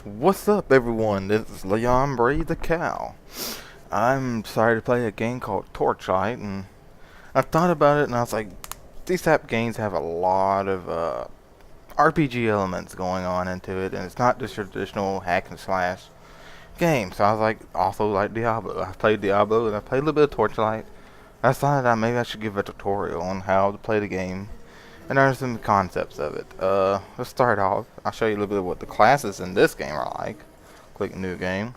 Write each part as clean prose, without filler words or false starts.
What's up, everyone? This is Leon Bray the Cow. I'm sorry to play a game called Torchlight, and I thought about it, and I was like, these type games have a lot of RPG elements going on into it, and it's not just your traditional hack and slash game. So I was like, also like Diablo. I played Diablo, and I played a little bit of Torchlight. I decided that maybe I should give a tutorial on how to play the game and understand the concepts of it. Let's start off. I'll show you a little bit of what the classes in this game are like. Click New Game.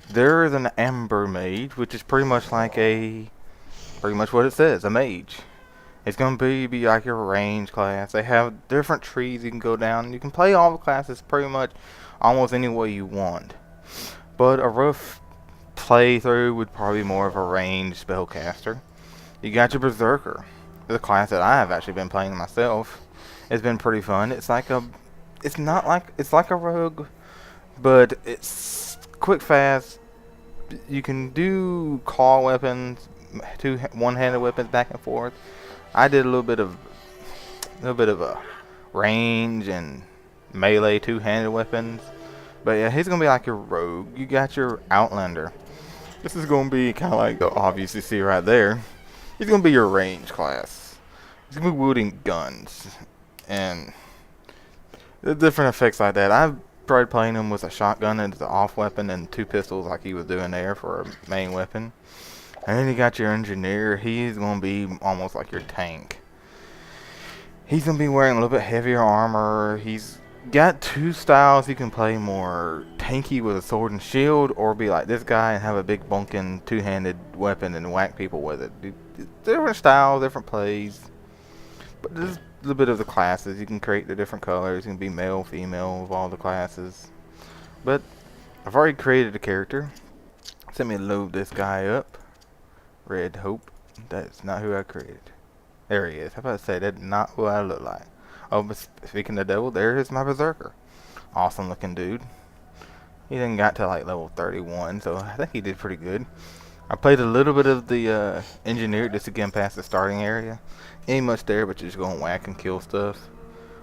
There's an Amber Mage, which is pretty much like pretty much what it says, a mage. It's going to be like your range class. They have different trees you can go down. You can play all the classes pretty much almost any way you want. But a rough playthrough would probably be more of a ranged spellcaster. You got your Berserker. The class that I have actually been playing myself. It's been pretty fun. It's like a rogue, but it's quick, fast. You can do claw weapons, one-handed weapons back and forth. I did a little bit of a range and melee two-handed weapons. But yeah, he's gonna be like your rogue. You got your Outlander. This is gonna be kind of like the obvious you see right there. He's gonna be your range class. He's gonna be wielding guns and the different effects like that. I've tried playing him with a shotgun as the off weapon and two pistols like he was doing there for a main weapon. And then you got your engineer. He's gonna be almost like your tank. He's gonna be wearing a little bit heavier armor. He's got two styles. He can play more tanky with a sword and shield, or be like this guy and have a big bunking two-handed weapon and whack people with it. Different styles, different plays. But there's a little bit of the classes. You can create the different colors. You can be male, female of all the classes. But I've already created a character. Let me load this guy up. Red Hope. That's not who I created. There he is. How about to say that's not who I look like? Oh, but speaking of the devil, there is my Berserker. Awesome looking dude. He didn't got to like level 31, so I think he did pretty good. I played a little bit of the engineer just to get past the starting area. Ain't much there, but you're just going to whack and kill stuff.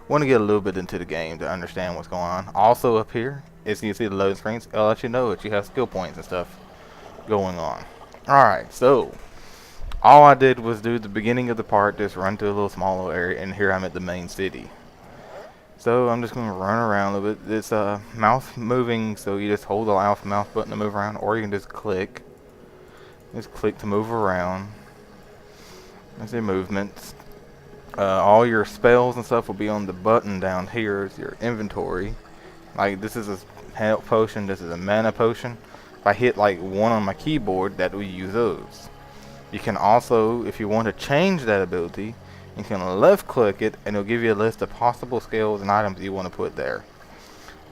Want to get a little bit into the game to understand what's going on. Also up here, as you see the loading screens, it'll let you know that you have skill points and stuff going on. Alright, so all I did was do the beginning of the part, just run to a little small little area, and here I'm at the main city. So I'm just going to run around a little bit. It's mouse moving, so you just hold the mouse button to move around, or you can just click. Just click to move around. That's your movements. All your spells and stuff will be on the button down here. Is your inventory. Like this is a health potion. This is a mana potion. If I hit like one on my keyboard, that will use those. You can also, if you want to change that ability, you can left click it, and it'll give you a list of possible skills and items you want to put there.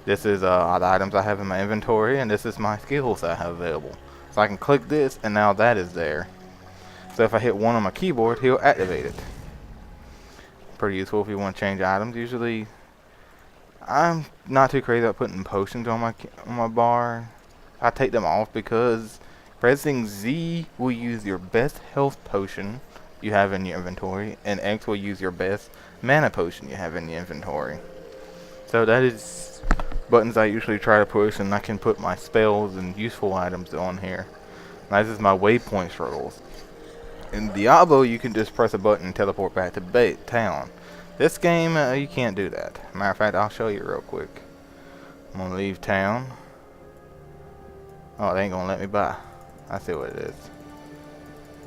This is the items I have in my inventory, and this is my skills I have available. So I can click this, and now that is there. So if I hit one on my keyboard, he'll activate it. Pretty useful if you want to change items. Usually, I'm not too crazy about putting potions on my bar. I take them off because pressing Z will use your best health potion you have in your inventory, and X will use your best mana potion you have in your inventory. So that is buttons I usually try to push, and I can put my spells and useful items on here. Now, this is my waypoint struggles. In Diablo, you can just press a button and teleport back to town. This game, you can't do that. Matter of fact, I'll show you real quick. I'm gonna leave town. Oh, they ain't gonna let me by. I see what it is.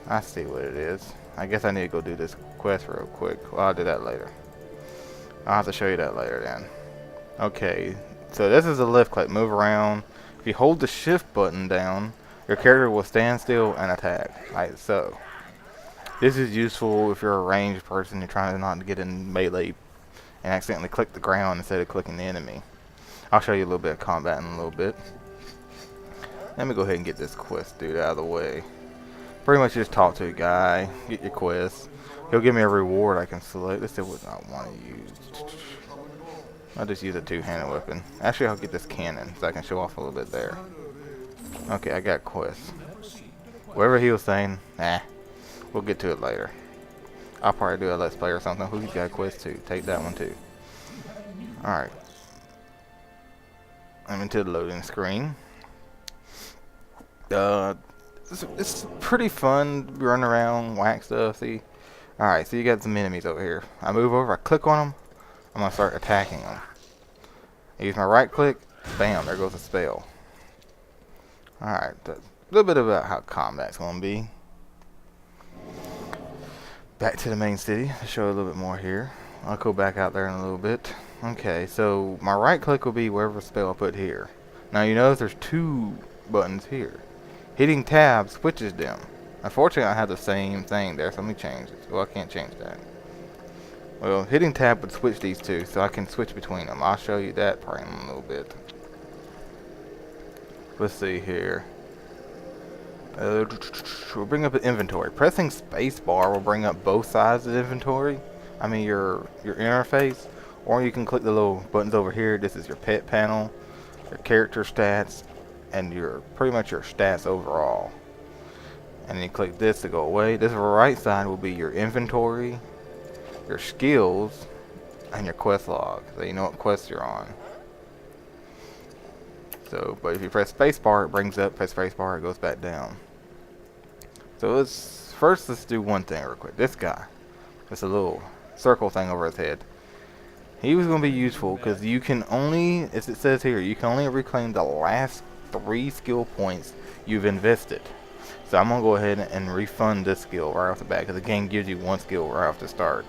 I see what it is. I guess I need to go do this quest real quick. Well, I'll do that later. I'll have to show you that later then. Okay, so this is a left click, move around. If you hold the shift button down, your character will stand still and attack, like so. This is useful if you're a ranged person, you're trying not to get in melee and accidentally click the ground instead of clicking the enemy. I'll show you a little bit of combat in a little bit. Let me go ahead and get this quest dude out of the way. Pretty much just talk to a guy, get your quest. He'll give me a reward I can select. Let's see what I want to use. I'll just use a two-handed weapon. Actually, I'll get this cannon so I can show off a little bit there. Okay, I got quests. Whatever he was saying, we'll get to it later. I'll probably do a let's play or something. Who's got quest too? Take that one too. Alright. I'm into the loading screen. Uh, it's pretty fun. Run around, whack stuff. See, all right. So you got some enemies over here. I move over. I click on them. I'm gonna start attacking them. I use my right click. Bam! There goes the spell. All right. A little bit about how combat's gonna be. Back to the main city. I'll show you a little bit more here. I'll go back out there in a little bit. Okay, so my right click will be wherever spell I put here. Now you notice there's two buttons here. Hitting tab switches them. Unfortunately, I have the same thing there, so let me change it. Well, I can't change that. Well, hitting tab would switch these two, so I can switch between them. I'll show you that probably in a little bit. Let's see here. We'll bring up an inventory. Pressing spacebar will bring up both sides of the inventory. I mean your interface. Or you can click the little buttons over here. This is your pet panel, your character stats, and your pretty much your stats overall. And then you click this to go away. This right side will be your inventory, your skills, and your quest log. So you know what quest you're on. So, but if you press spacebar, it brings up. Press spacebar, it goes back down. So let's do one thing real quick. This guy, it's a little circle thing over his head. He was going to be useful because you can only, as it says here, you can only reclaim the last 3 skill points you've invested. So I'm going to go ahead and refund this skill right off the bat because the game gives you 1 skill right off the start.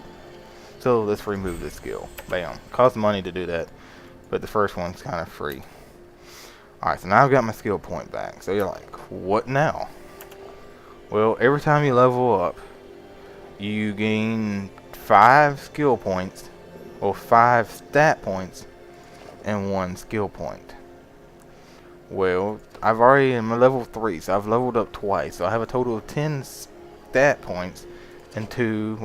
So let's remove this skill. Bam. It costs money to do that, but the first one's kind of free. Alright, so now I've got my skill point back. So you're like, what now? Well, every time you level up, you gain 5 skill points, or 5 stat points, and 1 skill point. Well, I'm level 3, so I've leveled up twice. So I have a total of 10 stat points, and 2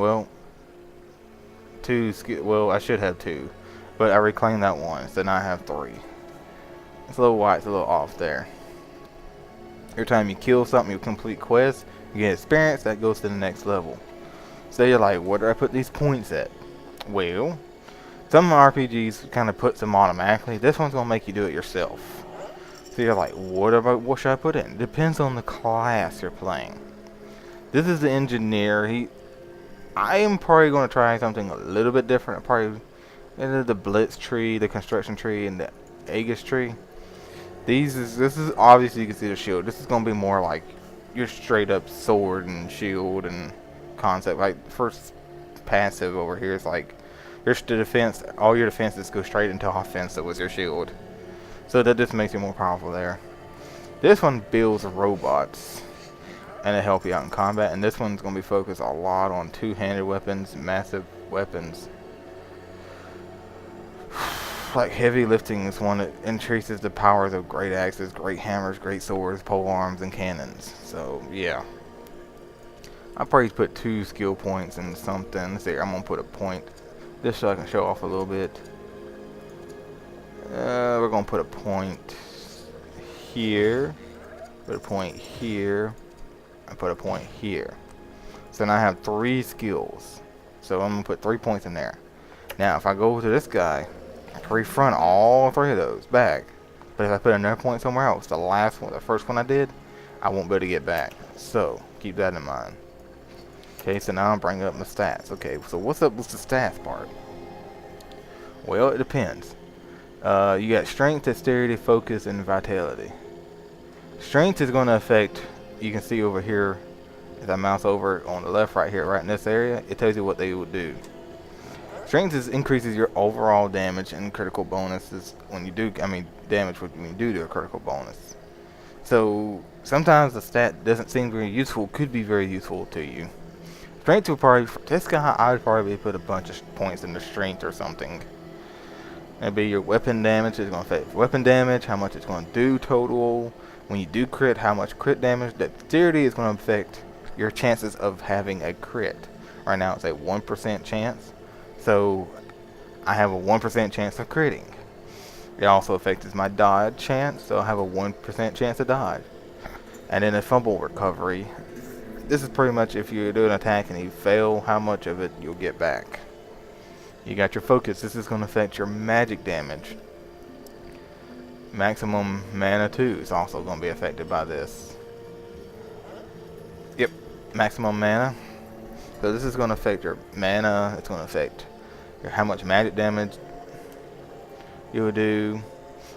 skill, I should have 2. But I reclaimed that 1, so now I have 3. It's a little white, it's a little off there. Every time you kill something, you complete quests, you get experience, that goes to the next level. So you're like, where do I put these points at? Well, some RPGs kind of puts them automatically. This one's going to make you do it yourself. So you're like, what should I put in? It depends on the class you're playing. This is the engineer. I am probably going to try something a little bit different. Probably the Blitz tree, the construction tree, and the Aegis tree. This is obviously you can see the shield. This is going to be more like your straight up sword and shield and concept. Like first passive over here is like your defense. All your defenses go straight into offensive with your shield. So that just makes you more powerful there. This one builds robots and it help you out in combat. And this one's going to be focused a lot on two-handed weapons, massive weapons. Like heavy lifting is one that increases the powers of great axes, great hammers, great swords, pole arms, and cannons. So yeah, I'll probably put 2 skill points in something. Let's see, I'm gonna put a point just so I can show off a little bit. We're gonna put a point here, put a point here, and put a point here. So now I have 3 skills. So I'm gonna put 3 points in there. Now if I go to this guy, I can refront all 3 of those back. But if I put another point somewhere else, the first one I did, I won't be able to get back. So keep that in mind. Okay, so now I'm bringing up my stats. Okay, so what's up with the stats part? Well, it depends. You got strength, dexterity, focus, and vitality. Strength is going to affect, you can see over here, as I mouse over on the left right here, right in this area, it tells you what they will do. Strength increases your overall damage and critical bonuses when you do, damage when you do a critical bonus. So sometimes the stat doesn't seem very useful, could be very useful to you. Strength will probably, for this guy, I would probably put a bunch of points into strength or something. It'll be your weapon damage, it's going to affect weapon damage, how much it's going to do total. When you do crit, how much crit damage. Dexterity is going to affect your chances of having a crit. Right now it's a 1% chance. So I have a 1% chance of critting. It also affects my dodge chance, so I have a 1% chance to dodge. And then a fumble recovery. This is pretty much if you do an attack and you fail, how much of it you'll get back. You got your focus. This is going to affect your magic damage. Maximum mana too is also going to be affected by this. Yep, maximum mana. So this is going to affect your mana. It's going to affect your how much magic damage you'll do.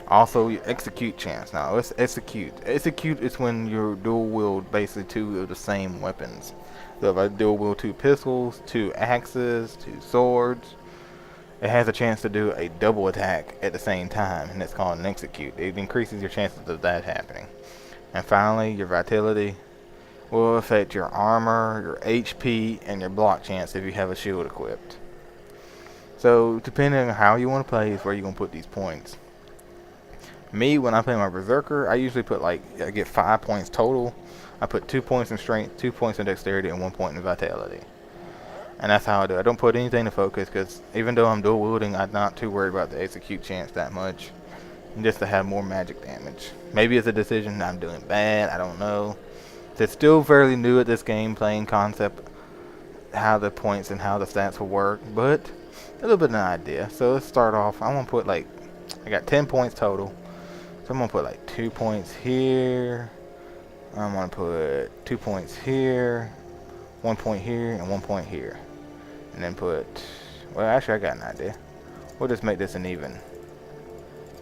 Also, your execute chance. Now, let's execute. Execute is when you dual wield basically two of the same weapons. So if I dual wield two pistols, two axes, two swords, it has a chance to do a double attack at the same time, and it's called an execute. It increases your chances of that happening. And finally, your vitality will affect your armor, your HP, and your block chance if you have a shield equipped. So, depending on how you want to play is where you're going to put these points. Me, when I play my Berserker, I usually put I get 5 points total. I put 2 points in strength, 2 points in dexterity, and 1 point in vitality. And that's how I do it. I don't put anything to focus, because even though I'm dual wielding, I'm not too worried about the execute chance that much. Just to have more magic damage. Maybe it's a decision I'm doing bad, I don't know. It's still fairly new at this game, playing concept, how the points and how the stats will work, but a little bit of an idea. So let's start off. I'm going to put I got 10 points total. So I'm going to put 2 points here. I'm going to put 2 points here, 1 point here, and 1 point here. And then well, actually I got an idea. We'll just make this an even.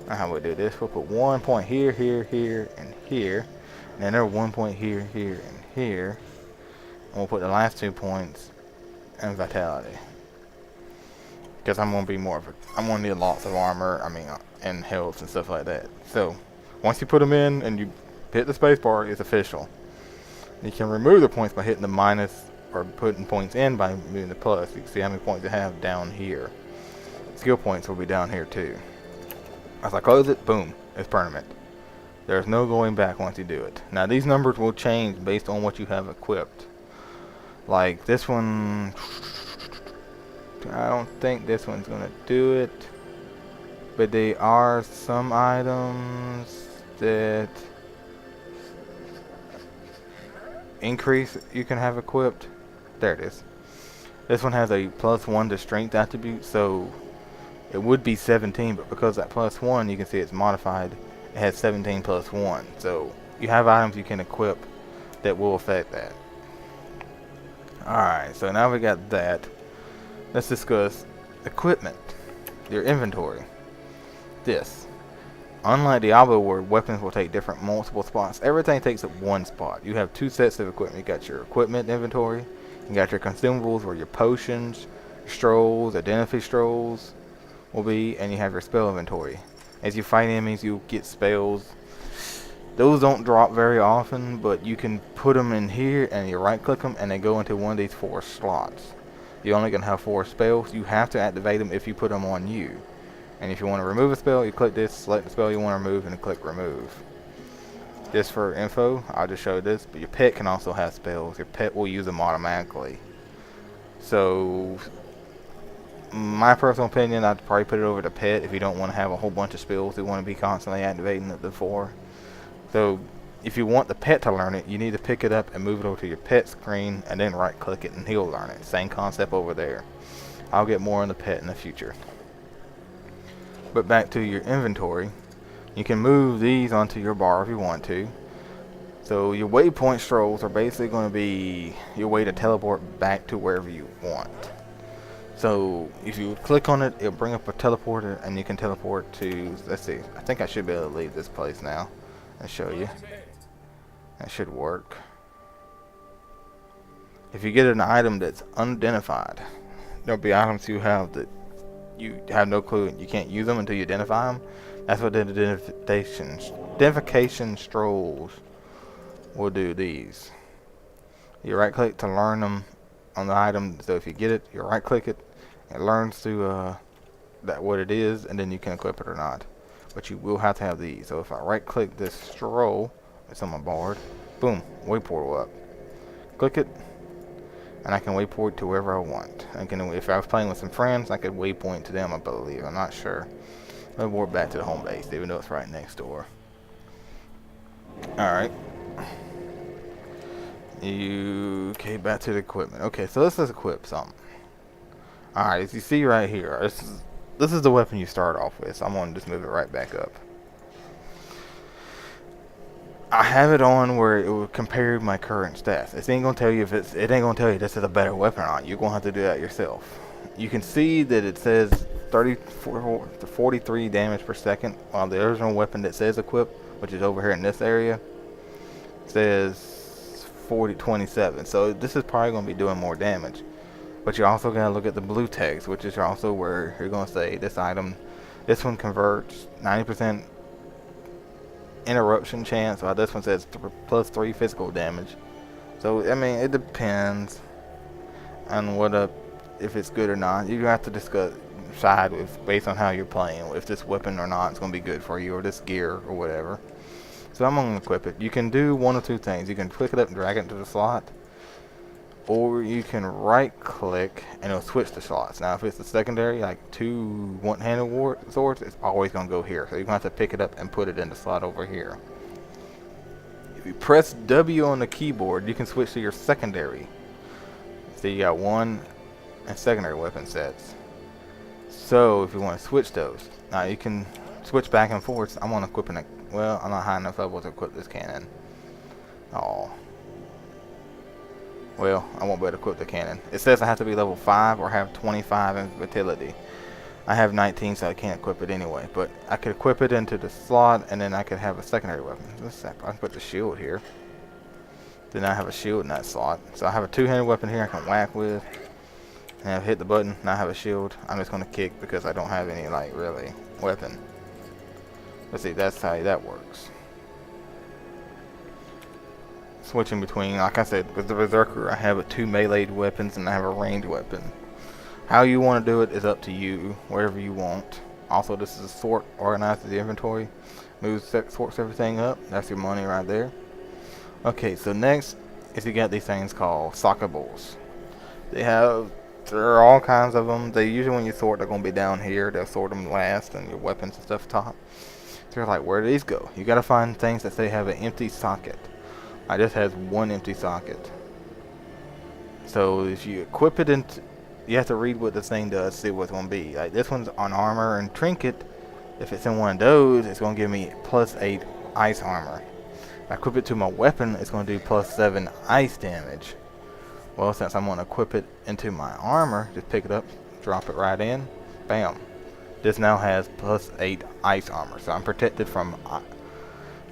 How we'll do this. We'll put 1 point here, here, here, and here. And then there's 1 point here, here, and here. And we'll put the last 2 points in vitality. Because I'm going to be I'm going to need lots of armor, and health and stuff like that. So, once you put them in and you hit the space bar, it's official. You can remove the points by hitting the minus, or putting points in by moving the plus. You can see how many points you have down here. Skill points will be down here too. As I close it, boom, it's permanent. There's no going back once you do it. Now these numbers will change based on what you have equipped. Like this one, I don't think this one's gonna do it. But there are some items that increase you can have equipped. There it is. This one has a +1 to strength attribute, so it would be 17, but because that +1, you can see it's modified. It has 17 + 1. So you have items you can equip that will affect that. Alright, so now we got that. Let's discuss equipment. Your inventory. This. Unlike Diablo, where weapons will take multiple spots, everything takes up one spot. You have 2 sets of equipment. You got your equipment inventory. You got your consumables, where your potions, strolls, identity strolls will be, and you have your spell inventory. As you fight enemies, you get spells. Those don't drop very often, but you can put them in here, and you right-click them, and they go into one of these 4 slots. You're only going to have 4 spells. You have to activate them if you put them on you. And if you want to remove a spell, you click this, select the spell you want to remove, and click remove. Just for info, I'll just show this, but your pet can also have spells. Your pet will use them automatically. So, my personal opinion, I'd probably put it over to pet if you don't want to have a whole bunch of spells you want to be constantly activating the 4. So, if you want the pet to learn it, you need to pick it up and move it over to your pet screen, and then right click it and he'll learn it. Same concept over there. I'll get more on the pet in the future. But back to your inventory, you can move these onto your bar if you want to. So your waypoint strolls are basically going to be your way to teleport back to wherever you want. So if you click on it, it'll bring up a teleporter, and you can teleport to, let's see, I think I should be able to leave this place now and show you. That should work. If you get an item that's unidentified, there'll be items you have that you have no clue, you can't use them until you identify them. That's what the identification strolls will do. These, you right click to learn them on the item. So if you get it, you right click it, it learns to what it is, and then you can equip it or not. But you will have to have these. So if I right click this stroll, it's on my board, boom, wayport up. Click it, and I can waypoint to wherever I want. If I was playing with some friends, I could waypoint to them, I believe. I'm not sure. Let me warp back to the home base, even though it's right next door. Alright. Okay, back to the equipment. Okay, so let's just equip something. Alright, as you see right here, this is the weapon you start off with. So I'm going to just move it right back up. I have it on where it will compare my current stats. It ain't gonna tell you if it ain't gonna tell you this is a better weapon or not. You're gonna have to do that yourself. You can see that it says 34 to 43 damage per second, while the original weapon that says equip, which is over here in this area, says 27. So this is probably gonna be doing more damage. But you also gotta look at the blue text, which is also where you're gonna say this item, this one converts 90% interruption chance, while this one says plus 3 physical damage. So I mean, it depends on if it's good or not. You have to decide based on how you're playing, if this weapon or not is going to be good for you, or this gear or whatever. So I'm going to equip it. You can do one of two things. You can pick it up and drag it into the slot, or you can right click and it'll switch the slots. Now if it's a secondary, like 2 one-handed swords, it's always going to go here. So you're going to have to pick it up and put it in the slot over here. If you press W on the keyboard, you can switch to your secondary. So you got one and secondary weapon sets. So if you want to switch those, now you can switch back and forth. I'm on equipping it. Well, I'm not high enough level to equip this cannon. Oh. Well, I won't be able to equip the cannon. It says I have to be level 5 or have 25 in vitality. I have 19, so I can't equip it anyway. But I could equip it into the slot, and then I could have a secondary weapon. I can put the shield here. Then I have a shield in that slot. So I have a two-handed weapon here I can whack with. And I've hit the button, now I have a shield. I'm just going to kick because I don't have any, like, really weapon. Let's see, that's how that works. Switching between, like I said, with the Berserker, I have 2 melee weapons and I have a ranged weapon. How you want to do it is up to you, wherever you want. Also, this is a sort, organizes the inventory, sorts everything up. That's your money right there. Okay, so next is you got these things called sockables. There are all kinds of them. They usually, when you sort, they're going to be down here. They'll sort them last, and your weapons and stuff top. So you're like, where do these go? You got to find things that say have an empty socket. I just has one empty socket. So if you equip it into, you have to read what this thing does, see what it's going to be. Like this one's on armor and trinket. If it's in one of those, it's going to give me plus 8 ice armor. If I equip it to my weapon, it's going to do plus 7 ice damage. Well, since I'm going to equip it into my armor, just pick it up, drop it right in, bam. This now has plus 8 ice armor, so I'm protected from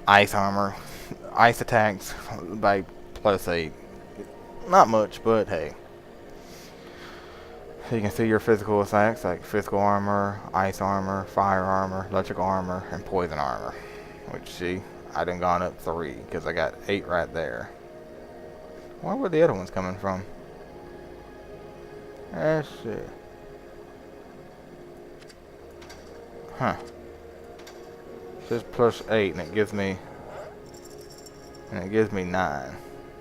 ice armor, ice attacks by plus 8. Not much, but hey. So you can see your physical attacks, like physical armor, ice armor, fire armor, electrical armor, and poison armor. Which, see, I done gone up 3, because I got 8 right there. Where were the other ones coming from? Let's see. Huh. It says plus 8 and it gives me 9.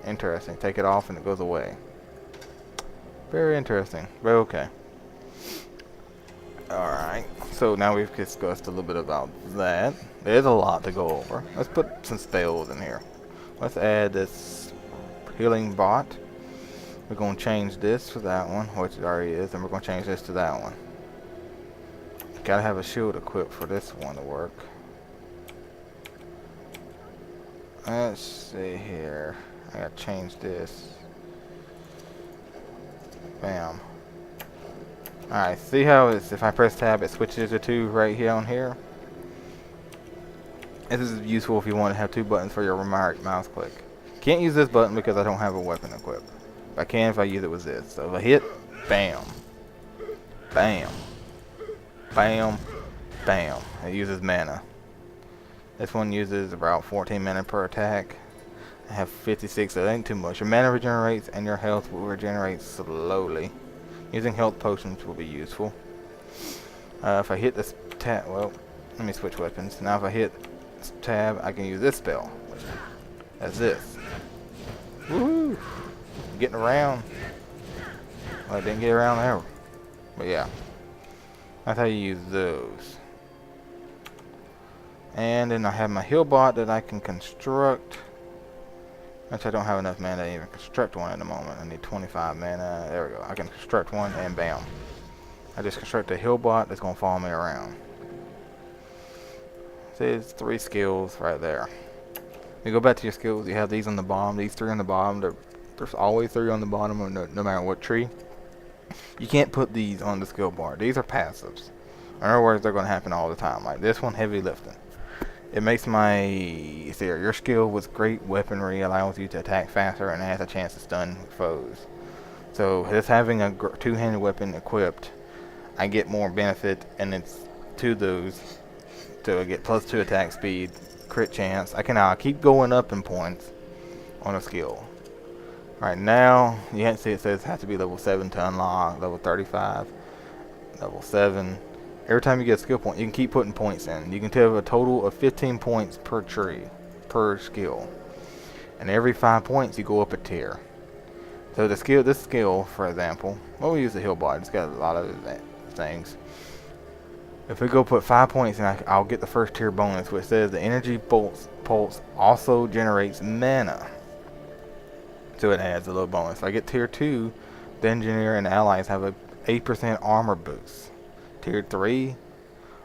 Interesting. Take it off and it goes away. Very interesting. But okay. Alright. So now we've discussed a little bit about that. There's a lot to go over. Let's put some spells in here. Let's add this healing bot. We're going to change this to that one, which it already is, and we're going to change this to that one. Gotta have a shield equipped for this one to work. Let's see here. I gotta change this. Bam. Alright, see how it's, if I press tab, it switches to 2 right here on here? This is useful if you want to have 2 buttons for your remote mouse click. Can't use this button because I don't have a weapon equipped. I can if I use it with this. So if I hit, bam, bam, bam, bam. It uses mana. This one uses about 14 mana per attack. I have 56, so that ain't too much. Your mana regenerates and your health will regenerate slowly. Using health potions will be useful. If I hit this tab, well, let me switch weapons. Now if I hit tab, I can use this spell. That's this. Woo! Getting around. Well, I didn't get around there. But yeah. That's how you use those. And then I have my heal bot that I can construct. Actually, I don't have enough mana to even construct one at the moment. I need 25 mana. There we go. I can construct one and bam. I just construct a heal bot that's going to follow me around. See, it's 3 skills right there. You go back to your skills. You have these on the bottom. These 3 on the bottom. There's always 3 on the bottom, of no matter what tree. You can't put these on the skill bar. These are passives. In other words, they're going to happen all the time. Like this one, heavy lifting. It makes your skill with great weaponry allows you to attack faster and has a chance to stun foes. So just having a 2-handed weapon equipped, I get more benefit, and it's to those to get +2 attack speed, crit chance. I can keep going up in points on a skill. Right now, you can't see it says it has to be level 7 to unlock, level 35, level 7. Every time you get a skill point, you can keep putting points in. You can have a total of 15 points per tree, per skill. And every 5 points, you go up a tier. So this skill, for example, we'll use the hill bot. It's got a lot of things. If we go put 5 points in, I'll get the first tier bonus, which says the energy pulse also generates mana. So it adds a little bonus. If I get tier 2, the engineer and allies have a 8% armor boost. Tier 3,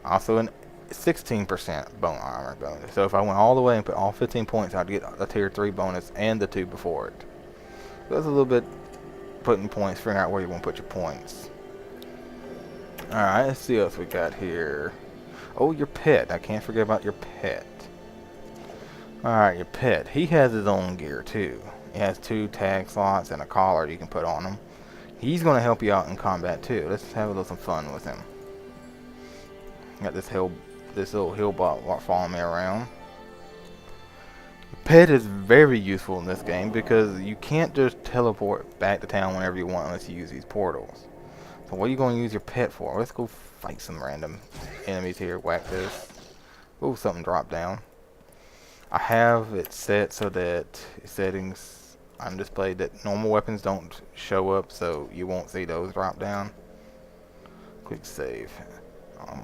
also an 16% bone armor bonus. So if I went all the way and put all 15 points, I'd get a tier 3 bonus and the 2 before it. So that's a little bit putting points, figuring out where you want to put your points. Alright, let's see what else we got here. Oh, your pet. I can't forget about your pet. Alright, your pet. He has his own gear too. He has 2 tag slots and a collar you can put on him. He's going to help you out in combat too. Let's have a little some fun with him. Got this little hill bot following me around. Pet is very useful in this game because you can't just teleport back to town whenever you want unless you use these portals. So what are you going to use your pet for? Let's go fight some random enemies here. Whack this. Oh, something dropped down. I have it set so that settings on display that normal weapons don't show up, so you won't see those drop down. Click save.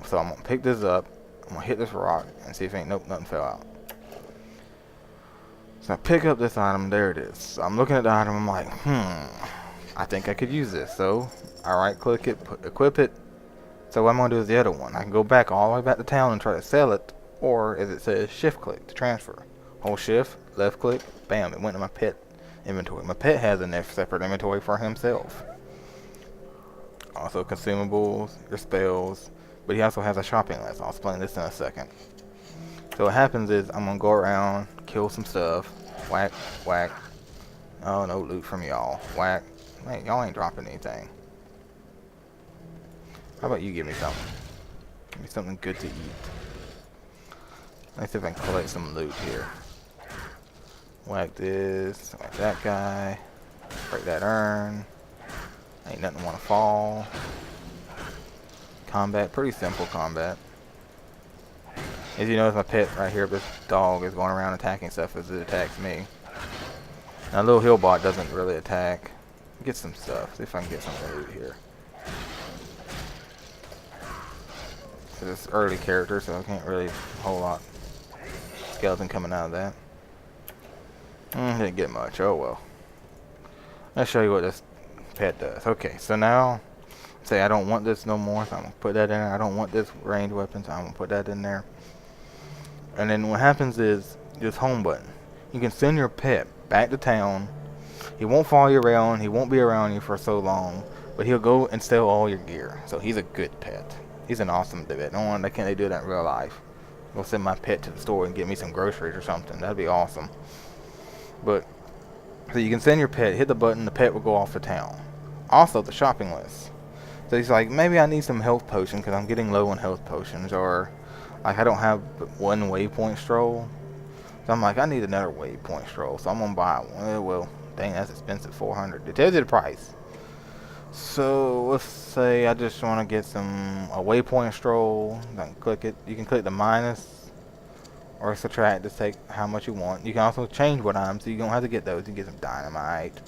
So I'm going to pick this up. I'm going to hit this rock and see if nothing fell out. So I pick up this item. There it is. So I'm looking at the item. I'm like, I think I could use this. So I right click it, equip it. So what I'm going to do is the other one. I can go back all the way back to town and try to sell it. Or as it says, shift click to transfer. Hold shift, left click, bam, it went to my pet inventory. My pet has a separate inventory for himself. Also consumables, your spells. But he also has a shopping list. I'll explain this in a second. So what happens is I'm going to go around, kill some stuff, whack, whack. Oh, no loot from y'all. Whack. Man, y'all ain't dropping anything. How about you give me something? Give me something good to eat. Let's see if I can collect some loot here. Whack this, whack that guy. Break that urn. Ain't nothing want to fall. Combat, pretty simple combat. As you notice, my pet right here, this dog is going around attacking stuff as it attacks me. Now, little hill bot doesn't really attack. Get some stuff. See if I can get some loot here. So this is early character, so I can't really a whole lot. Skeleton coming out of that. Didn't get much. Oh well. Let's show you what this pet does. Okay, so now say I don't want this no more, so I'm gonna put that in there. I don't want this ranged weapon, so I'm gonna put that in there. And then what happens is this home button. You can send your pet back to town. He won't follow you around. He won't be around you for so long, but he'll go and sell all your gear. So he's a good pet. He's an awesome pet. No one can't they do that in real life. Go send my pet to the store and get me some groceries or something. That'd be awesome. But so you can send your pet, hit the button, the pet will go off to town. Also the shopping list. So he's like, maybe I need some health potion because I'm getting low on health potions, or like I don't have one waypoint stroll. So I'm like, I need another waypoint stroll, so I'm gonna buy one. Well, dang, that's expensive, 400. It tells you the price. So let's say I just want to get a waypoint stroll. I can click it. You can click the minus or subtract to take how much you want. You can also change what items, so you don't have to get those. You can get some dynamite,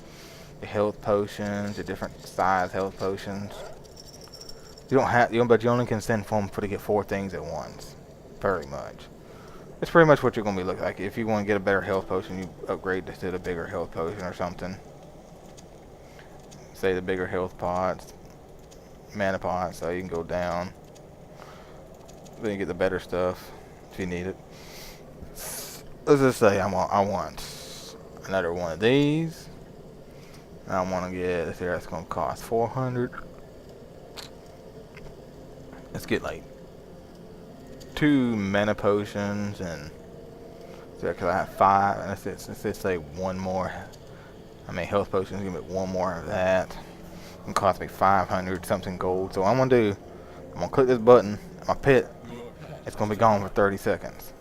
the health potions, the different size health potions. You don't have, but you only can send from to get 4 things at once. Pretty much. It's pretty much what you're gonna be looking like. If you want to get a better health potion, you upgrade to the bigger health potion or something. Say the bigger health pots, mana pots, so you can go down. Then you get the better stuff if you need it. let's just say I want another one of these. I want to get, let's see, that's going to cost 400. Let's get like 2 mana potions, and so because I have 5, and let's say one more. I mean, health potions, give me one more of that. It cost me 500 something gold. So what I'm gonna do, I'm gonna click this button. My pet, it's gonna be gone for 30 seconds.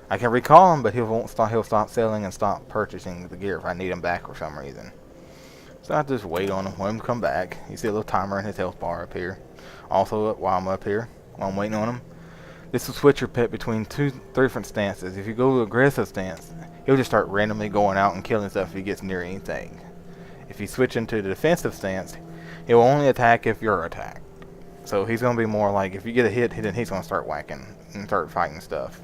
I can recall him, but he'll stop selling and stop purchasing the gear if I need him back for some reason. So I just wait on him, let him come back. You see a little timer in his health bar up here. Also, while I'm up here, while I'm waiting on him, this will switch your pet between 3 different stances. If you go to aggressive stance, he'll just start randomly going out and killing stuff if he gets near anything. If you switch into the defensive stance, he'll only attack if you're attacked. So he's going to be more like, if you get a hit, then he's going to start whacking and start fighting stuff.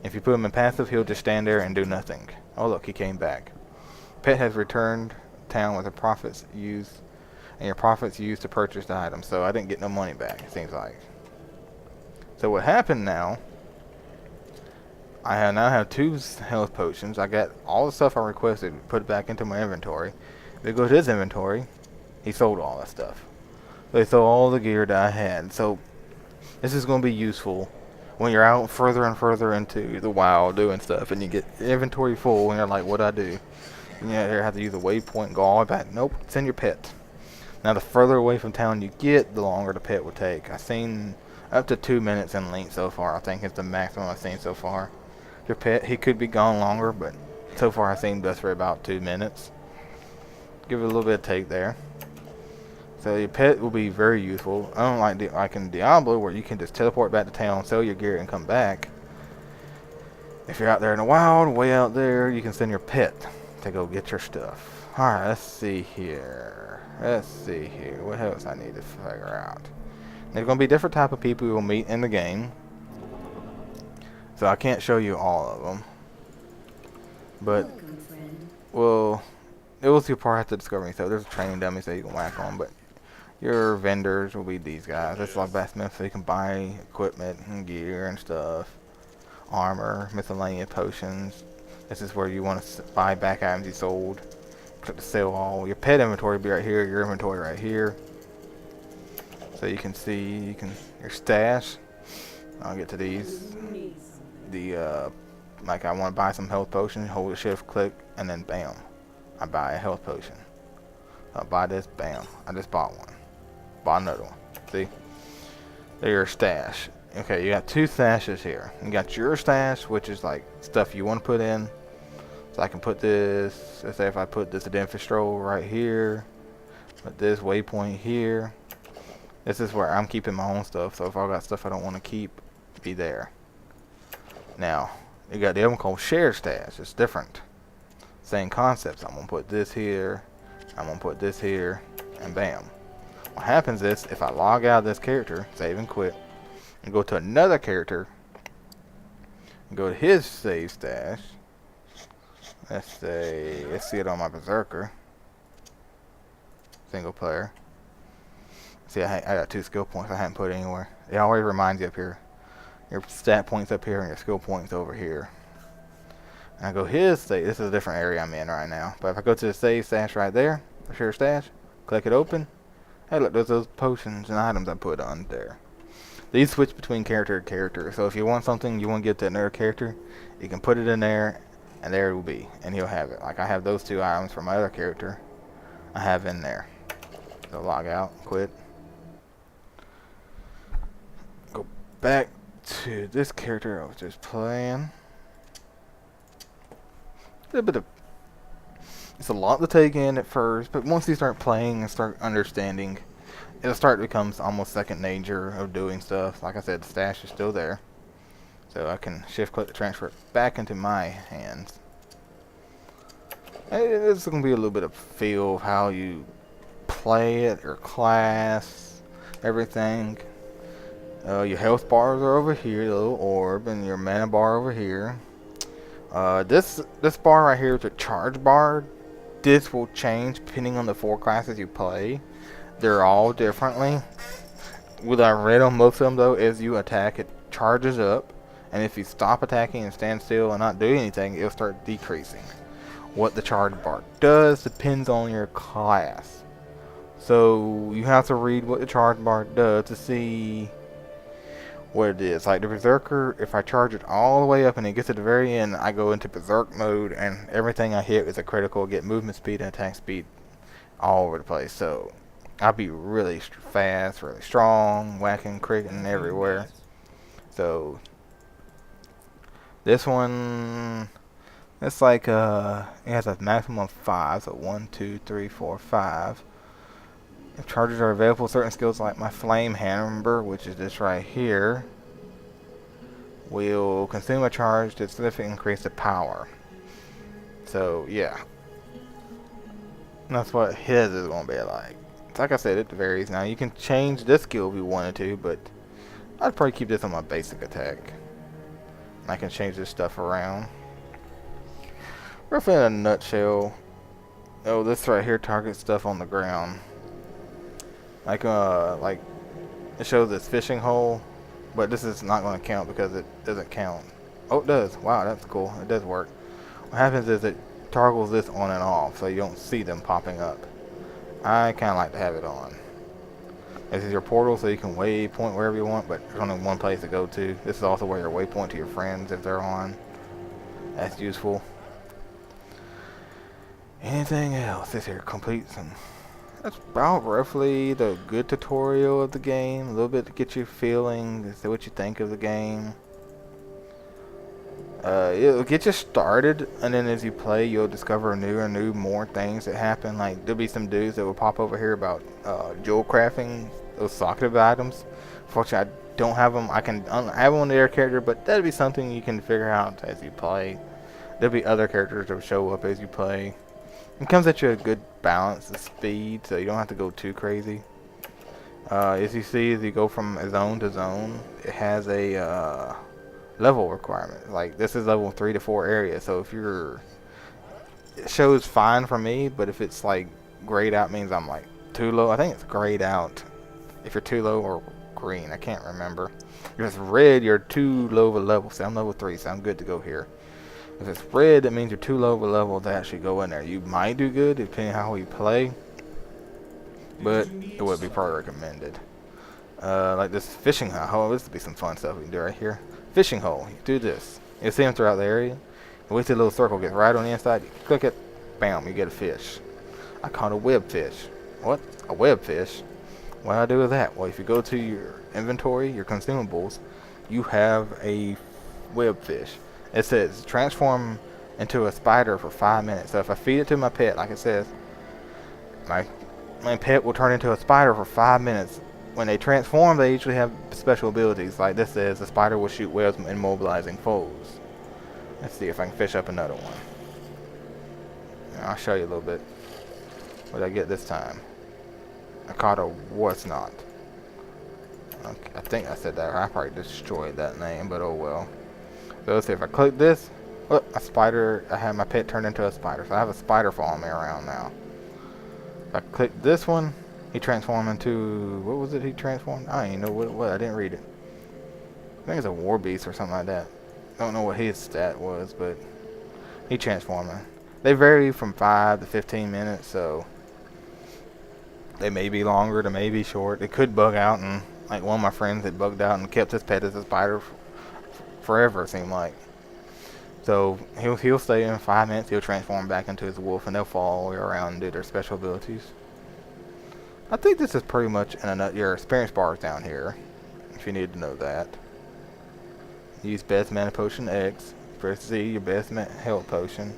If you put him in passive, he'll just stand there and do nothing. Oh look, he came back. Pet has returned town with the profits used, and your profits used to purchase the item. So I didn't get no money back, it seems like. So what happened now, I now have 2 health potions. I got all the stuff I requested, put it back into my inventory. If I go to his inventory, he sold all that stuff. So he sold all the gear that I had. So this is going to be useful when you're out further and further into the wild doing stuff, and you get your inventory full, and you're like, what do I do? And you have to use a waypoint, go all the way back. Nope, send your pet. Now the further away from town you get, the longer the pet will take. I've seen up to 2 minutes in length so far. I think it's the maximum I've seen so far. Your pet, he could be gone longer, but so far I've seen just for about 2 minutes. Give it a little bit of take there. So your pet will be very useful. Unlike like in Diablo, where you can just teleport back to town, sell your gear, and come back. If you're out there in the wild, way out there, you can send your pet to go get your stuff. Alright, let's see here. What else I need to figure out? There's going to be different type of people you'll meet in the game. So I can't show you all of them. But, well, it was your part after discovering stuff. There's a training dummy so you can whack on, but your vendors will be these guys. That's like blacksmith, so you can buy equipment and gear and stuff. Armor, miscellaneous potions. This is where you want to buy back items you sold. Click to sell all. Your pet inventory will be right here. Your inventory right here. So you can see your stash. I'll get to these. Like I want to buy some health potion. Hold the shift, click, and then bam, I buy a health potion. I'll buy this. Bam, I just bought one. Bought another one. See, there's your stash. Okay, you got 2 stashes here. You got your stash, which is like stuff you want to put in. So I can put this. Let's say if I put this Identifistro right here, put this waypoint here. This is where I'm keeping my own stuff. So if I got stuff I don't want to keep, be there. Now you got the other one called share stash. It's different. Same concepts. I'm gonna put this here. I'm gonna put this here, and bam. What happens is if I log out of this character, save and quit, and go to another character, and go to his save stash. Let's see it on my Berserker. Single player. See, I got 2 skill points I haven't put anywhere. It always reminds you up here. Your stat points up here and your skill points over here. And I go his save. This is a different area I'm in right now. But if I go to the save stash right there, share stash, click it open. Hey, look, there's those potions and items I put on there. These switch between character to character. So if you want something you want to get to another character, you can put it in there, and there it will be, and he'll have it. Like I have those 2 items for my other character. I have in there. So log out, quit. Go back to this character I was just playing. It's a lot to take in at first, but once you start playing and start understanding, it'll start to become almost second nature of doing stuff. Like I said, the stash is still there, so I can shift click to transfer it back into my hands. It's going to be a little bit of feel of how you play it, your class, everything. Your health bars are over here, the little orb, and your mana bar over here. This bar right here is a charge bar. This will change depending on the 4 classes you play. They're all differently. What I read on most of them though, as you attack, it charges up, And if you stop attacking and stand still and not do anything, it'll start decreasing. What the charge bar does depends on your class. So you have to read what the charge bar does to see what it is. Like the Berserker, if I charge it all the way up and it gets to the very end, I go into Berserk mode and everything I hit is a critical, get movement speed and attack speed all over the place. So I'll be really fast, really strong, whacking, cricking everywhere. So this one, it's like it has a maximum of 5, so 1, 2, 3, 4, 5. If charges are available, certain skills like my Flame Hammer, which is this right here, will consume a charge to significantly increase the power. So yeah, that's what his is going to be like. Like I said, it varies. Now you can change this skill if you wanted to, but I'd probably keep this on my basic attack. I can change this stuff around. Roughly in a nutshell, oh, this right here targets stuff on the ground. Like it shows this fishing hole, but this is not going to count because it doesn't count. Oh, it does. Wow, that's cool. It does work. What happens is it toggles this on and off, so you don't see them popping up. I kind of like to have it on. This is your portal, so you can waypoint wherever you want, but there's only one place to go to. This is also where your waypoint to your friends if they're on. That's useful. Anything else? This here completes some. That's about roughly the good tutorial of the game. A little bit to get you feeling, to see what you think of the game. It'll get you started, and then as you play, you'll discover more things that happen. Like there'll be some dudes that will pop over here about jewel crafting, those socket items. Fortunately, I don't have them. I have them on their character, but that'll be something you can figure out as you play. There'll be other characters that will show up as you play. It comes at you a good balance of speed, so you don't have to go too crazy. As you see, as you go from zone to zone, it has a level requirement. Like this is level 3 to 4 area, so if you're, it shows fine for me, but if it's like grayed out means I'm like too low. I think it's grayed out if you're too low, or green, I can't remember. If it's red, you're too low of a level. See, I'm level 3, so I'm good to go here. If it's red, that means you're too low of a level to actually go in there. You might do good depending on how you play, but it would be probably recommended. Like this fishing hole. This would be some fun stuff we can do right here. Fishing hole. You do this. You'll see them throughout the area. You wait till the little circle gets right on the inside. You click it. Bam. You get a fish. I caught a web fish. What? A web fish? What do I do with that? Well, if you go to your inventory, your consumables, you have a web fish. It says transform into a spider for 5 minutes. So if I feed it to my pet, like it says, my pet will turn into a spider for 5 minutes. When they transform, they usually have special abilities. Like this says, the spider will shoot webs immobilizing foes. Let's see if I can fish up another one. I'll show you a little bit. What did I get this time? I caught a what's not. Okay, I think I said that. I probably destroyed that name, but oh well. So let's see if I click this. Look, a spider. I have my pet turned into a spider. So I have a spider following me around now. If I click this one, he transformed into, what was it he transformed? I don't even know what it was. I didn't read it. I think it's a war beast or something like that. Don't know what his stat was, but he transformed. They vary from 5 to 15 minutes, so they may be longer, they may be short. It could bug out, and like one of my friends had bugged out and kept his pet as a spider forever, it seemed like. So he'll stay in 5 minutes, he'll transform back into his wolf, and they'll follow all the way around and do their special abilities. I think this is pretty much your experience bar is down here, if you need to know that. Use best mana potion X. Press Z, your best health potion.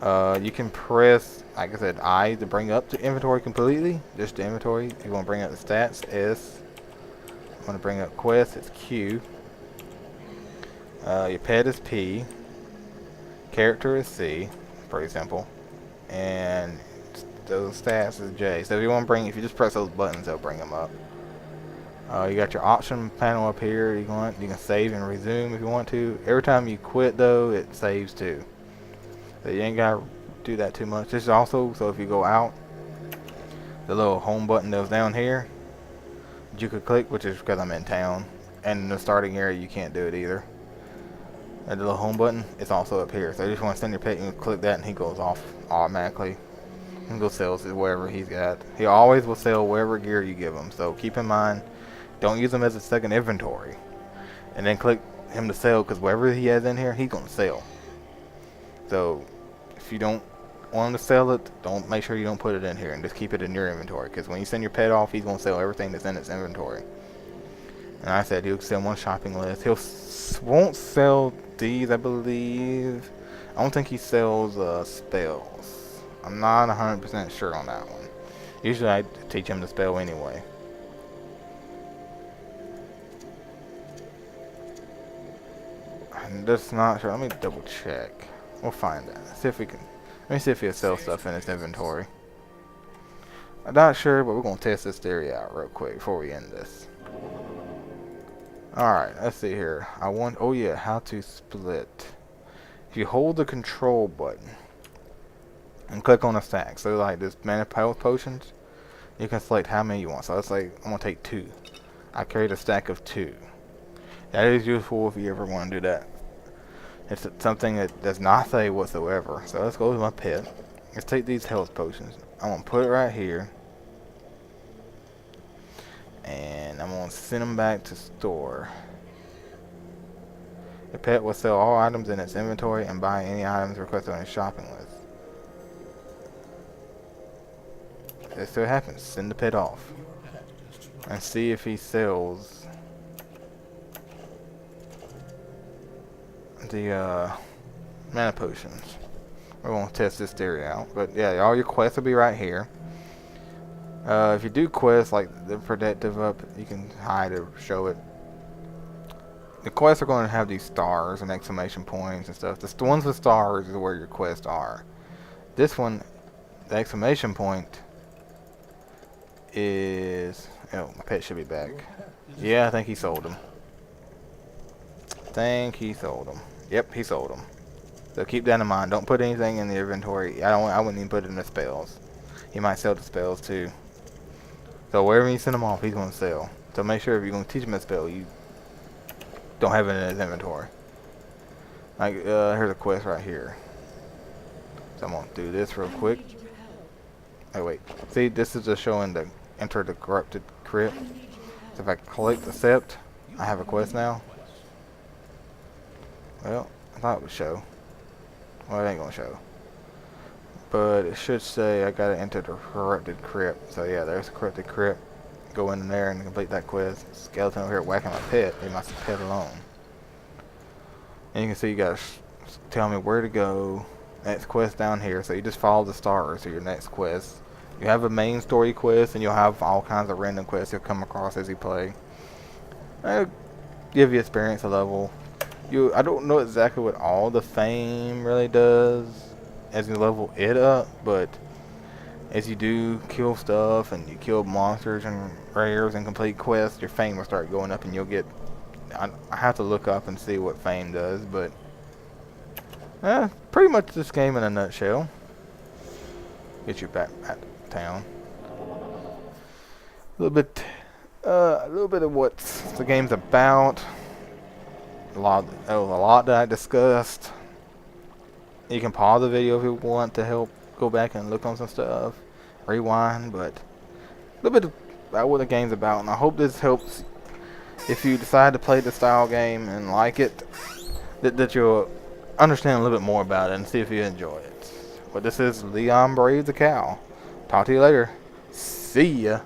You can press, like I said, I to bring up the inventory completely. Just the inventory. If you want to bring up the stats, S. If you want to bring up quests, it's Q. Your pet is P. Character is C. Pretty simple. And those stats is J. So if you want to if you just press those buttons, they'll bring them up. You got your option panel up here. You can save and resume if you want to. Every time you quit though, it saves too. So you ain't gotta do that too much. This is also, so if you go out, the little home button that was down here, you could click, which is because I'm in town, And in the starting area, you can't do it either. And the little home button is also up here. So you just want to send your pet, you can click that, and he goes off automatically. And go sells it wherever he's got. He always will sell wherever gear you give him. So keep in mind, don't use him as a second inventory. And then click him to sell, because wherever he has in here, he's going to sell. So if you don't want him to sell it, don't make sure you don't put it in here, and just keep it in your inventory. Because when you send your pet off, he's going to sell everything that's in its inventory. And I said he'll sell one shopping list. Won't sell these, I believe. I don't think he sells spells. I'm not 100% sure on that one. Usually I teach him to spell anyway. I'm just not sure. Let me double check. We'll find that. See if we can. Let me see if he'll sell stuff in his inventory. I'm not sure, but we're gonna test this theory out real quick before we end this. Alright, let's see here. Oh yeah, how to split. If you hold the control button and click on a stack, so like this mana health potions, you can select how many you want. So let's say I'm gonna take 2. I carried a stack of 2. That is useful if you ever want to do that. It's something that does not say whatsoever. So let's go to my pet. Let's take these health potions. I'm gonna put it right here. And I'm going to send them back to store. The pet will sell all items in its inventory and buy any items requested on its shopping list. Let's see what happens. Send the pet off. And see if he sells the mana potions. We're going to test this theory out. But yeah, all your quests will be right here. If you do quests like the predictive up, you can hide or show it. The quests are going to have these stars and exclamation points and stuff. The ones with stars is where your quests are. This one, the exclamation point is... Oh, my pet should be back. Yeah, I think he sold them. Yep, he sold them. So keep that in mind. Don't put anything in the inventory. I wouldn't even put it in the spells. He might sell the spells too. So wherever you send him off, he's going to sell. So make sure if you're going to teach him a spell, you don't have it in his inventory. Like, here's a quest right here. So I'm going to do this real quick. Oh wait, see, this is just showing the enter the corrupted crypt. So if I click accept, I have a quest now. Well, I thought it would show. Well, it ain't going to show. But it should say I gotta enter the corrupted crypt. So yeah, there's the corrupted crypt. Go in there and complete that quest. Skeleton over here whacking my pet. Leave my pet alone. And you can see you gotta tell me where to go. Next quest down here. So you just follow the stars to your next quest. You have a main story quest, and you'll have all kinds of random quests you'll come across as you play. It'll give you experience a level. I don't know exactly what all the fame really does as you level it up, but as you do kill stuff and you kill monsters and rares and complete quests, your fame will start going up, and you'll get... I have to look up and see what fame does, but pretty much this game in a nutshell. Get you back at town. A little bit of what the game's about. A lot that I discussed. You can pause the video if you want to help go back and look on some stuff, rewind, but a little bit about what the game's about, and I hope this helps if you decide to play the style game and like it, that you'll understand a little bit more about it and see if you enjoy it. But this is Leon Brave the Cow. Talk to you later. See ya.